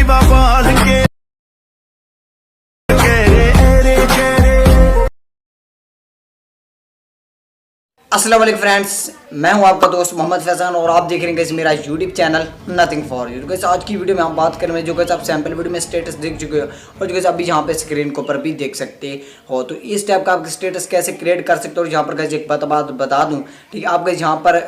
शिवा बाल के अस्सलाम वालेकुम फ्रेंड्स, मैं हूं आपका दोस्त मोहम्मद फैजान और आप देख रहे हैं गाइस मेरा YouTube channel nothing for you. Guys आज की वीडियो में हम बात करेंगे जो गाइस आप सैंपल वीडियो में स्टेटस देख चुके हो और जो गाइस अभी यहाँ पे स्क्रीन के ऊपर भी देख सकते हो। तो इस टाइप का आप स्टेटस कैसे क्रिएट कर सकते हो। यहाँ पर गाइस एक बात बता दूँ, ठीक है। आप गाइस यहाँ पर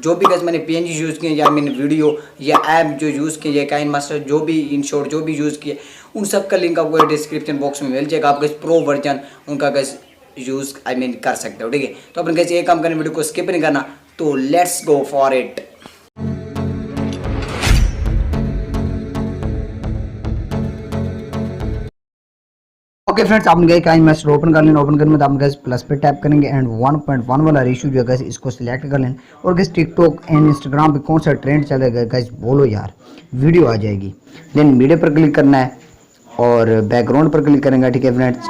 जो भी गाइस मैंने PNG यूज़ किए या मैंने वीडियो या ऐप जो यूज़ किए या काइन मास्टर जो भी इन शॉर्ट जो भी यूज़ किए उन सब का लिंक आपको डिस्क्रिप्शन बॉक्स में मिल जाएगा। आप गाइस प्रो वर्जन उनका गाइस यूज कर सकते हो, ठीक है। तो अपन कैसे एक काम करने वीडियो को स्किप नहीं करना, तो let's go for it. Okay friends, आपने गए काइन मास्टर ओपन कर लेना। ओपन करने में आपने गैस प्लस पे टैप करेंगे एंड 1.1 वाला रेशियो जो है गैस इसको सिलेक्ट कर लेना। और गैस टिकटॉक एंड इंस्टाग्राम पे कौन सा ट्रेंड चलेगा गैस बोलो यार, वीडियो आ जाएगी। देन मीडिया पर क्लिक करना है और बैकग्राउंड पर क्लिक करेंगे, ठीक है फ्रेंड्स।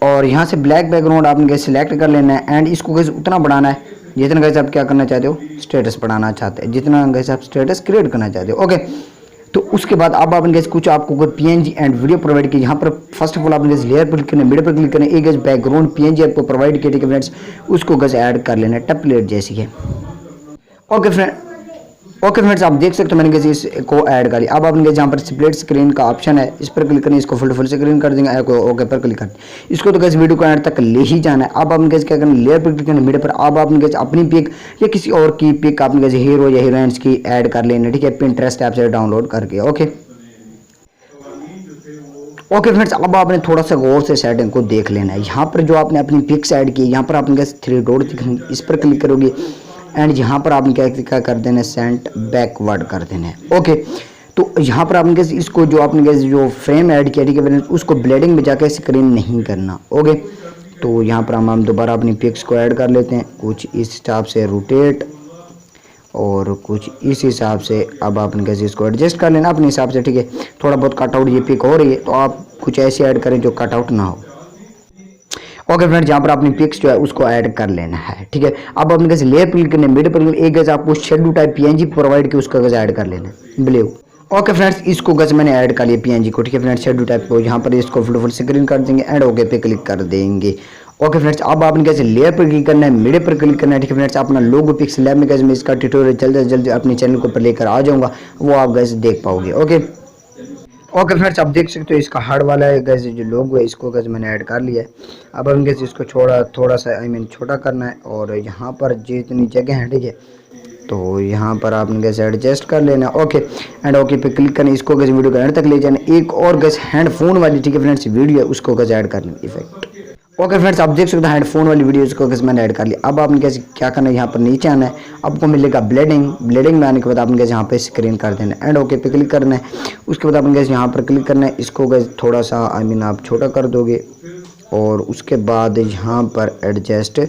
और यहाँ से ब्लैक बैकग्राउंड आपने गैस सिलेक्ट कर लेना है एंड इसको गैस उतना बढ़ाना है जितना गैस आप क्या करना चाहते हो, स्टेटस बढ़ाना चाहते हैं, जितना गैस आप स्टेटस क्रिएट करना चाहते हो। ओके, तो उसके बाद अब आपने गैस कुछ आपको कोई PNG एंड वीडियो प्रोवाइड की। यहाँ पर फर्स्ट ऑफ ऑल आपने गैस लेयर पर क्लिक करना है, मीडिया पर क्लिक करना है, एक गैस बैकग्राउंड PNG आपको प्रोवाइड किया, ठीक है फ्रेंड्स। उसको गैस ऐड कर लेना है टेम्पलेट जैसी है। ओके फ्रेंड्स, आप देख सकते हो मैंने कैसे इसको ऐड कर लिया। अब आपने जहाँ पर स्प्लिट स्क्रीन का ऑप्शन है इस पर क्लिक करना है, इसको फुल स्क्रीन कर देंगे। ओके पर क्लिक करना है, इसको तो कैसे वीडियो को एंड तक ले ही जाना है। अब आपने कैसे क्या करना है, लेयर पर क्लिक करना है, मीडिया पर। अब आपने कैसे अपनी पिक या किसी और की पिक आपने कैसे हीरो या हीरोइंस की ऐड कर लेना, ठीक है, पिंटरेस्ट ऐप से डाउनलोड करके। ओके फ्रेंड्स, अब आपने थोड़ा सा गौर से सेटिंग को देख लेना है। यहाँ पर जो आपने अपनी पिक्स ऐड की, यहाँ पर आपने कैसे 3 डॉट दिखेंगे, इस पर क्लिक करोगे एंड यहाँ पर आपने क्या कर देना है, सेंट बैकवर्ड कर देना है। ओके, तो यहाँ पर आपने कैसे इसको जो आपने कैसे जो फ्रेम ऐड किया, ठीक है, उसको ब्लेडिंग में जाकर स्क्रीन नहीं करना। ओके, तो यहाँ पर हम दोबारा अपनी पिक्स को ऐड कर लेते हैं, कुछ इस हिसाब से रोटेट और कुछ इस हिसाब से। अब आपने कैसे इसको एडजस्ट कर लेना अपने हिसाब से, ठीक है। थोड़ा बहुत कटआउट ये पिक हो रही है तो आप कुछ ऐसे ऐड करें जो कटआउट ना हो। ओके फ्रेंड्स, यहाँ पर अपनी पिक्स जो है उसको ऐड कर लेना है, ठीक है। अब आपने कैसे लेयर क्लिक करना है, मीडिया पर एक गैस आपको शेडो टाइप PNG प्रोवाइड की उसका गैस ऐड कर लेना है, ब्लू। ओके फ्रेंड्स, इसको गैस मैंने ऐड कर लिया PNG को, ठीक है फ्रेंड्स, शेडो टाइप को। यहाँ पर इसको फुल स्क्रीन कर देंगे एंड ओके पे क्लिक कर देंगे। ओके फ्रेंड्स, अब आपने कैसे लेयर पर क्लिक करना है, मीडिया पर क्लिक करना है, ठीक है फ्रेंड्स। अपना लोगो पिक्सल लैब में कैसे मैं इसका ट्यूटोरियल जल्द अपने चैनल के ऊपर लेकर आ जाऊँगा, वो आप गैस देख पाओगे। ओके फ्रेंड्स, आप देख सकते हो इसका हार्ड वाला है गैस जो लोगो है, इसको गैस मैंने ऐड कर लिया है। अब हम गैस इसको थोड़ा सा छोटा करना है और यहाँ पर जितनी जगह है, ठीक है, तो यहाँ पर आपने गैस एडजस्ट कर लेना। ओके एंड ओके पे क्लिक करना, इसको गैस वीडियो को एंड तक ले जाना। एक और गैस हेडफोन वाली, ठीक है फ्रेंड्स, वीडियो है उसको गैस ऐड कर लेना इफेक्ट। ओके फ्रेंड्स, आप देख सकते हो हेडफोन वाली वीडियो को कैसे मैंने ऐड कर लिया। अब आपने कैसे क्या करना है, यहाँ पर नीचे आना है, आपको मिलेगा ब्लेडिंग में आने के बाद आपने कैसे यहाँ पे स्क्रीन कर देना है एंड ओके पे क्लिक करना है। उसके बाद आपने कैसे यहाँ पर क्लिक करना है, इसको कैसे थोड़ा सा आप छोटा कर दोगे और उसके बाद यहाँ पर एडजस्ट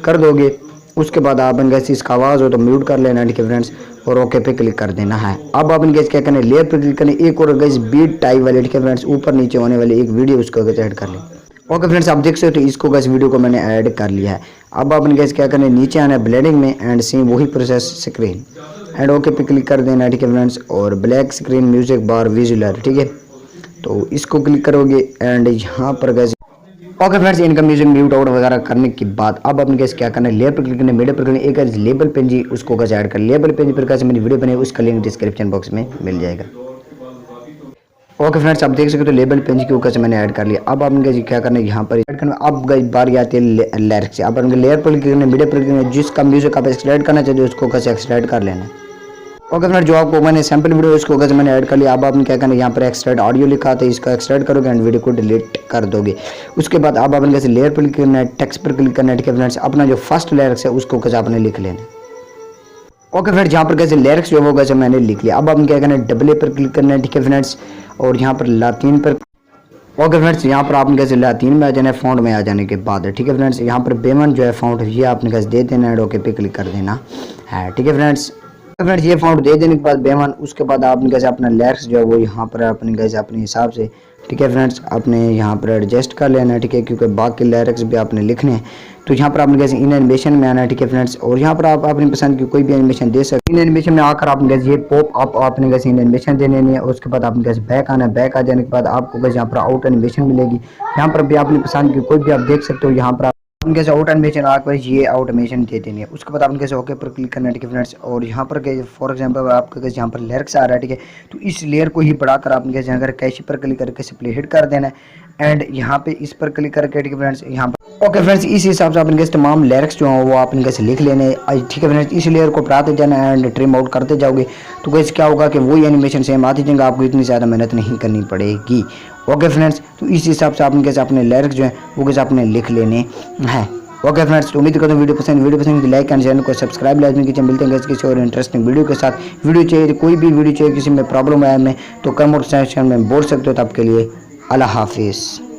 कर दोगे। उसके बाद आपने कैसे इसका आवाज़ हो तो म्यूट कर लेना, ठीक है फ्रेंड्स, और ओके पे क्लिक कर देना है। अब आपने कैसे क्या करना है, लेयर पर क्लिक करना है, एक और गैस बीट टाइप वाले, ठीक है फ्रेंड्स, ऊपर नीचे होने वाली एक वीडियो उसको गैस ऐड कर लें। ओके फ्रेंड्स, आप देख सकते हो इसको गैस वीडियो को मैंने ऐड कर लिया है। अब आपने गैस क्या करना है, नीचे आना है ब्लेडिंग में एंड सेम वही प्रोसेस स्क्रीन एंड ओके पे क्लिक कर देना है, ठीक है फ्रेंड्स। और ब्लैक स्क्रीन म्यूजिक बार विजुअलर, ठीक है, तो इसको क्लिक करोगे एंड यहाँ पर गैस ओके फ्रेंड्स, इनका म्यूजिक म्यूट आउट वगैरह करने के बाद अब आपने कैसे क्या करना है, लेयर पर क्लिक करना है, मीडिया पर करना है, एक लेबल PNG उसको कैसे ऐड कर। लेबल PNG पर कैसे मेरी वीडियो बनी उसका लिंक डिस्क्रिप्शन बॉक्स में मिल जाएगा। ओके फ्रेंड्स, आप देख सकते हो लेबल PNG के ऊपर से मैंने ऐड कर लिया। अब आपने क्या करना है, यहाँ पर ऐड करना। अब गई बारी आती है लिरिक्स से। अब आपने लेयर पर क्लिक करना है, मीडिया पर क्लिक करना है, जिसका म्यूजिक आप एक्सट्रैक्ट करना चाहते हो उसको कैसे एक्सट्रैक्ट कर लेना है। ओके फ्रेंड्स, जो आपको मैंने सैंपल वीडियो इसको कैसे मैंने ऐड कर लिया। अब आपने क्या करना है, यहाँ पर एक्सट्रैक्ट ऑडियो लिखा था, इसका एक्सट्रैक्ट करोगे एंड वीडियो को डिलीट कर दोगे। उसके बाद अब आपने कैसे लेयर पर क्लिक करना है, टेक्स्ट पर क्लिक करना है, ठीक है फ्रेंड्स। अपना जो फर्स्ट लिरिक्स है उसको कैसे आपने लिख लेना है। ओके फ्रेंड्स, यहाँ पर कैसे लिरिक्स जो वो कैसे मैंने लिख लिया। अब आपने क्या करना है, डबल पर क्लिक करना है, ठीक है फ्रेंड्स, और यहाँ पर लातीन पर। ओके फ्रेंड्स, यहाँ पर आपने कैसे लातीन में आ जाना है, फॉन्ट में आ जाने के बाद, ठीक है फ्रेंड्स। यहाँ पर बेमन जो है फॉन्ट ये आपने कैसे दे देना है, ओके पे क्लिक कर देना है, ठीक है फ्रेंड्स। ये फॉन्ट दे देने के बाद बेमन, उसके बाद आपने कैसे अपना लिरिक्स जो है वो यहाँ पर अपने कैसे अपने हिसाब से ठीक है फ्रेंड्स, आपने यहाँ पर एडजस्ट कर लेना है, ठीक है, क्योंकि बाकी लिरिक्स भी आपने लिखने हैं। तो यहाँ पर आपने कैसे इन एनिमेशन में आना है, ठीक है फ्रेंड्स, और यहाँ पर आप अपनी पसंद की कोई भी एनिमेशन दे सकते हैं। इन एनिमेशन में आकर आपने कैसे ये पॉप अप आपने कैसे इन एनिमेशन देने नहीं है। उसके बाद आपने कैसे बैक आना है, बैक आ जाने के बाद आपको कैसे यहाँ पर आउट एनिमेशन मिलेगी। यहाँ पर भी अपनी पसंद की कोई भी आप देख सकते हो। यहाँ पर आपने कैसे आउट एनिमेशन आकर ये आउट एनिमेशन दे देनी है। उसके बाद आपने कैसे ओके पर क्लिक करना है, ठीक है फ्रेंड्स, और यहाँ पर फॉर एग्जांपल आपका कैसे यहाँ पर लिरिक्स आ रहा है, ठीक है, तो इस लेयर को ही बढ़ाकर आपने कैसे अगर कैशी पर क्लिक करके कैसे प्ले हिट कर देना है एंड यहाँ पे इस पर क्लिक करके, ठीक है फ्रेंड्स, यहाँ पर ओके फ्रेंड्स, इस हिसाब से आपने कैसे तमाम लिरिक्स जो हैं वो आपने कैसे लिख लेने, ठीक है फ्रेंड्स। इस लेयर को बढ़ाते जाना एंड ट्रिम आउट करते जाओगे तो कैसे क्या होगा कि वही एनिमेशन सेम आती जाएंगे, आपको इतनी ज़्यादा मेहनत नहीं करनी पड़ेगी। ओके फ्रेंड्स, तो इस हिसाब से आपने कैसे अपने लिरिक्स जो हैं वो कैसे आपने लिख लेने हैं। ओके फ्रेंड्स, उम्मीद करता हूँ वीडियो पसंद लाइक एंड चैनल को सब्सक्राइब लाजमी कीजिए। मिलते हैं किसी और इंटरेस्टिंग वीडियो के साथ। वीडियो चाहिए, कोई भी वीडियो चाहिए, किसी में प्रॉब्लम है में तो कमेंट सेक्शन में बोल सकते हो। तो आपके लिए अल्लाह हाफिज़।